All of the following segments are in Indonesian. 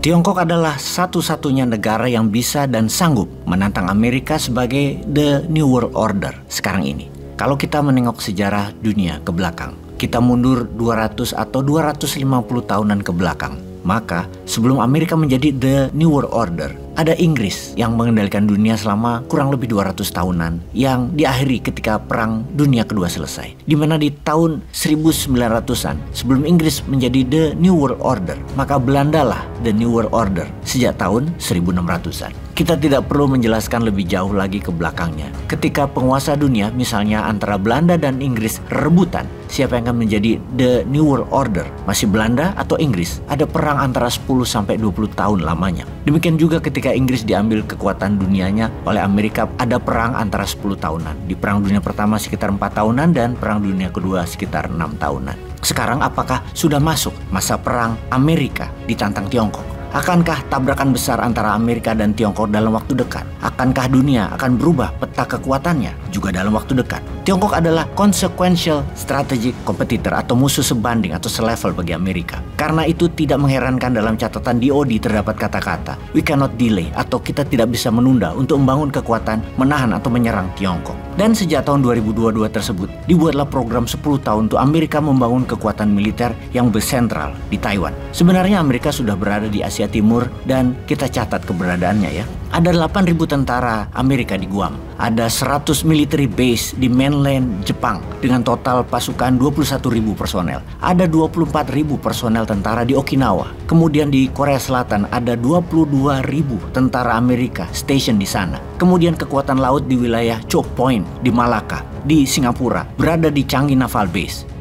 Tiongkok adalah satu-satunya negara yang bisa dan sanggup menantang Amerika sebagai The New World Order sekarang ini. Kalau kita menengok sejarah dunia ke belakang, kita mundur 200 atau 250 tahunan ke belakang. Maka sebelum Amerika menjadi The New World Order, ada Inggris yang mengendalikan dunia selama kurang lebih 200 tahunan yang diakhiri ketika Perang Dunia Kedua selesai. Di mana di tahun 1900-an sebelum Inggris menjadi The New World Order, maka Belanda lah The New World Order sejak tahun 1600-an. Kita tidak perlu menjelaskan lebih jauh lagi ke belakangnya. Ketika penguasa dunia misalnya antara Belanda dan Inggris rebutan siapa yang akan menjadi The New World Order, masih Belanda atau Inggris, ada perang antara 10 sampai 20 tahun lamanya. Demikian juga ketika Inggris diambil kekuatan dunianya oleh Amerika, ada perang antara 10 tahunan. Di Perang Dunia Pertama sekitar 4 tahunan dan Perang Dunia Kedua sekitar 6 tahunan. Sekarang apakah sudah masuk masa perang Amerika ditantang Tiongkok? Akankah tabrakan besar antara Amerika dan Tiongkok dalam waktu dekat? Akankah dunia akan berubah peta kekuatannya juga dalam waktu dekat? Tiongkok adalah consequential strategic competitor atau musuh sebanding atau selevel bagi Amerika. Karena itu tidak mengherankan dalam catatan DoD terdapat kata-kata we cannot delay atau kita tidak bisa menunda untuk membangun kekuatan menahan atau menyerang Tiongkok. Dan sejak tahun 2022 tersebut dibuatlah program 10 tahun untuk Amerika membangun kekuatan militer yang bersentral di Taiwan. Sebenarnya Amerika sudah berada di Asia Timur dan kita catat keberadaannya ya. Ada 8.000 tentara Amerika di Guam. Ada 100 military base di mainland Jepang dengan total pasukan 21.000 personel. Ada 24.000 personel tentara di Okinawa. Kemudian di Korea Selatan ada 22.000 tentara Amerika station di sana. Kemudian kekuatan laut di wilayah Choke Point di Malacca di Singapura berada di Changi Naval Base.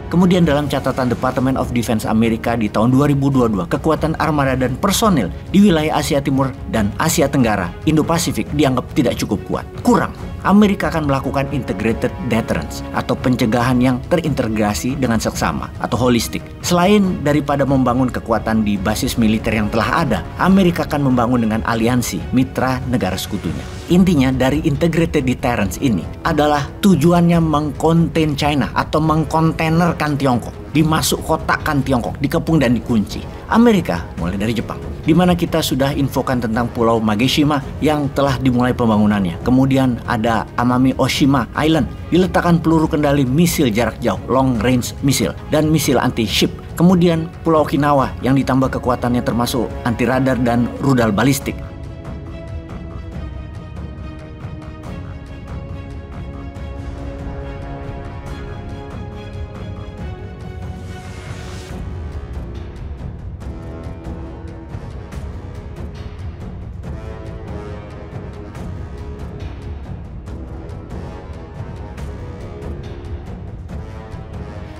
Kemudian dalam catatan Department of Defense Amerika di tahun 2022, kekuatan armada dan personil di wilayah Asia Timur dan Asia Tenggara, Indo-Pasifik dianggap tidak cukup kuat, kurang. Amerika akan melakukan integrated deterrence atau pencegahan yang terintegrasi dengan seksama atau holistik. Selain daripada membangun kekuatan di basis militer yang telah ada, Amerika akan membangun dengan aliansi mitra negara sekutunya. Intinya dari integrated deterrence ini adalah tujuannya mengkonten China atau mengkontainerkan Tiongkok, dimasuk kotakkan Tiongkok, dikepung dan dikunci. Amerika mulai dari Jepang, di mana kita sudah infokan tentang Pulau Mageshima yang telah dimulai pembangunannya. Kemudian ada Amami Oshima Island, diletakkan peluru kendali misil jarak jauh, long range missile, dan misil anti-ship. Kemudian Pulau Okinawa yang ditambah kekuatannya termasuk anti radar dan rudal balistik.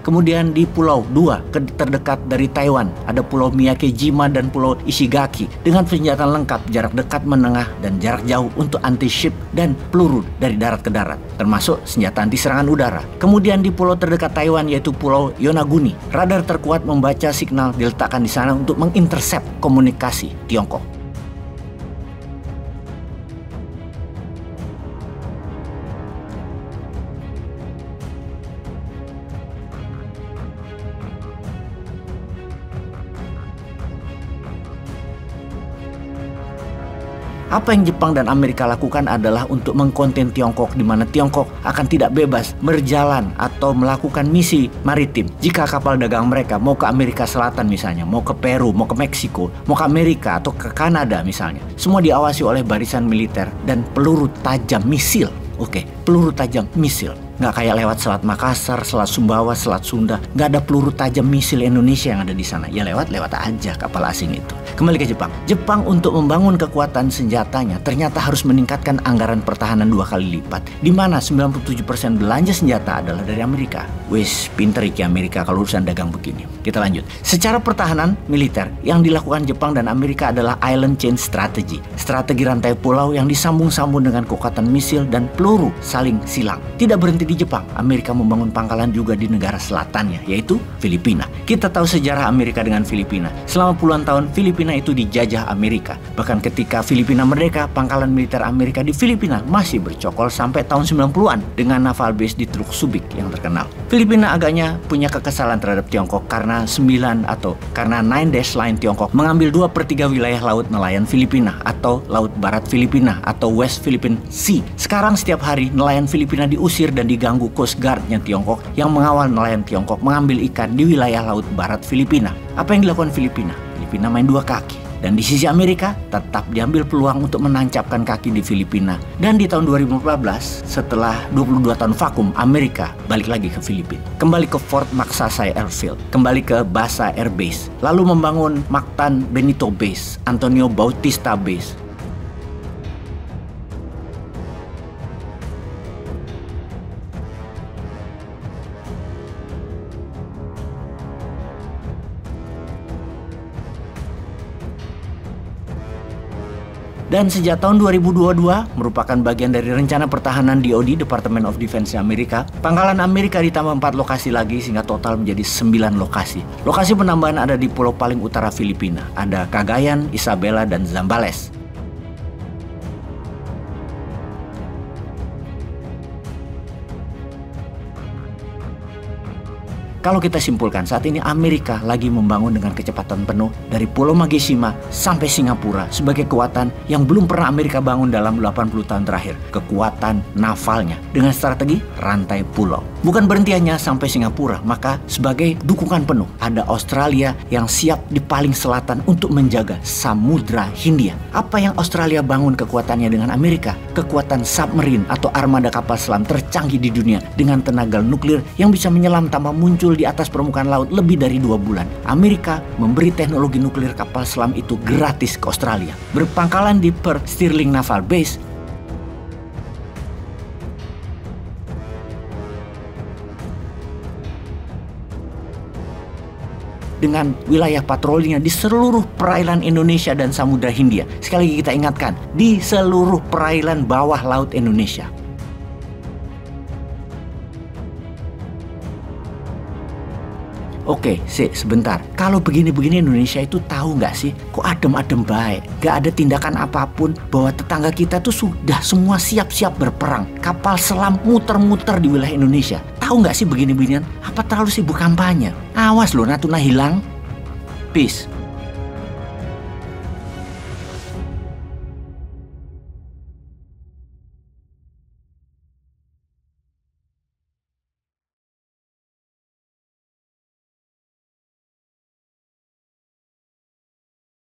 Kemudian di Pulau 2 terdekat dari Taiwan ada Pulau Miyakejima dan Pulau Ishigaki dengan senjata lengkap jarak dekat, menengah, dan jarak jauh untuk anti-ship dan peluru dari darat ke darat, termasuk senjata anti serangan udara. Kemudian di pulau terdekat Taiwan yaitu Pulau Yonaguni, radar terkuat membaca signal diletakkan di sana untuk mengintercept komunikasi Tiongkok. Apa yang Jepang dan Amerika lakukan adalah untuk mengkonten Tiongkok, di mana Tiongkok akan tidak bebas berjalan atau melakukan misi maritim. Jika kapal dagang mereka mau ke Amerika Selatan misalnya, mau ke Peru, mau ke Meksiko, mau ke Amerika atau ke Kanada misalnya, semua diawasi oleh barisan militer dan peluru tajam misil. Peluru tajam misil. Nggak kayak lewat Selat Makassar, Selat Sumbawa, Selat Sunda. Nggak ada peluru tajam misil Indonesia yang ada di sana. Ya lewat aja kapal asing itu. Kembali ke Jepang. Jepang untuk membangun kekuatan senjatanya ternyata harus meningkatkan anggaran pertahanan 2 kali lipat. Di mana 97% belanja senjata adalah dari Amerika. Wis, pinter iki Amerika kalau urusan dagang begini. Kita lanjut. Secara pertahanan militer yang dilakukan Jepang dan Amerika adalah island chain strategy. Strategi rantai pulau yang disambung-sambung dengan kekuatan misil dan peluru saling silang. Tidak berhenti di Jepang, Amerika membangun pangkalan juga di negara selatannya, yaitu Filipina. Kita tahu sejarah Amerika dengan Filipina. Selama puluhan tahun, Filipina itu dijajah Amerika. Bahkan ketika Filipina merdeka, pangkalan militer Amerika di Filipina masih bercokol sampai tahun 90-an dengan naval base di Teluk Subic yang terkenal. Filipina agaknya punya kekesalan terhadap Tiongkok karena 9 dash line Tiongkok mengambil 2/3 wilayah laut nelayan Filipina atau Laut Barat Filipina atau West Philippine Sea. Sekarang setiap hari nelayan Filipina diusir dan diganggu Coast Guard-nya Tiongkok yang mengawal nelayan Tiongkok mengambil ikan di wilayah Laut Barat Filipina. Apa yang dilakukan Filipina? Filipina main 2 kaki. Dan di sisi Amerika tetap diambil peluang untuk menancapkan kaki di Filipina. Dan di tahun 2014, setelah 22 tahun vakum, Amerika balik lagi ke Filipina. Kembali ke Fort Magsaysay Airfield, kembali ke Basa Air Base, lalu membangun Mactan Benito Base, Antonio Bautista Base. Dan sejak tahun 2022 merupakan bagian dari rencana pertahanan DoD, Department of Defense Amerika. Pangkalan Amerika ditambah 4 lokasi lagi sehingga total menjadi 9 lokasi. Lokasi penambahan ada di pulau paling utara Filipina. Ada Cagayan, Isabela, dan Zambales. Kalau kita simpulkan, saat ini Amerika lagi membangun dengan kecepatan penuh dari Pulau Mageshima sampai Singapura sebagai kekuatan yang belum pernah Amerika bangun dalam 80 tahun terakhir. Kekuatan navalnya dengan strategi rantai pulau. Bukan berhenti hanya sampai Singapura, maka sebagai dukungan penuh ada Australia yang siap di paling selatan untuk menjaga Samudra Hindia. Apa yang Australia bangun kekuatannya dengan Amerika? Kekuatan submarine atau armada kapal selam tercanggih di dunia dengan tenaga nuklir yang bisa menyelam tanpa muncul di atas permukaan laut lebih dari 2 bulan. Amerika memberi teknologi nuklir kapal selam itu gratis ke Australia. Berpangkalan di Perth Stirling Naval Base, dengan wilayah patrolinya di seluruh perairan Indonesia dan Samudra Hindia. Sekali lagi kita ingatkan, di seluruh perairan bawah laut Indonesia. Oke, sebentar. Kalau begini-begini Indonesia itu tahu nggak sih? Kok adem-adem baik? Gak ada tindakan apapun bahwa tetangga kita tuh sudah semua siap-siap berperang. Kapal selam muter-muter di wilayah Indonesia. Tahu nggak sih begini-beginian? Apa terlalu sibuk kampanye? Awas loh, Natuna hilang. Peace.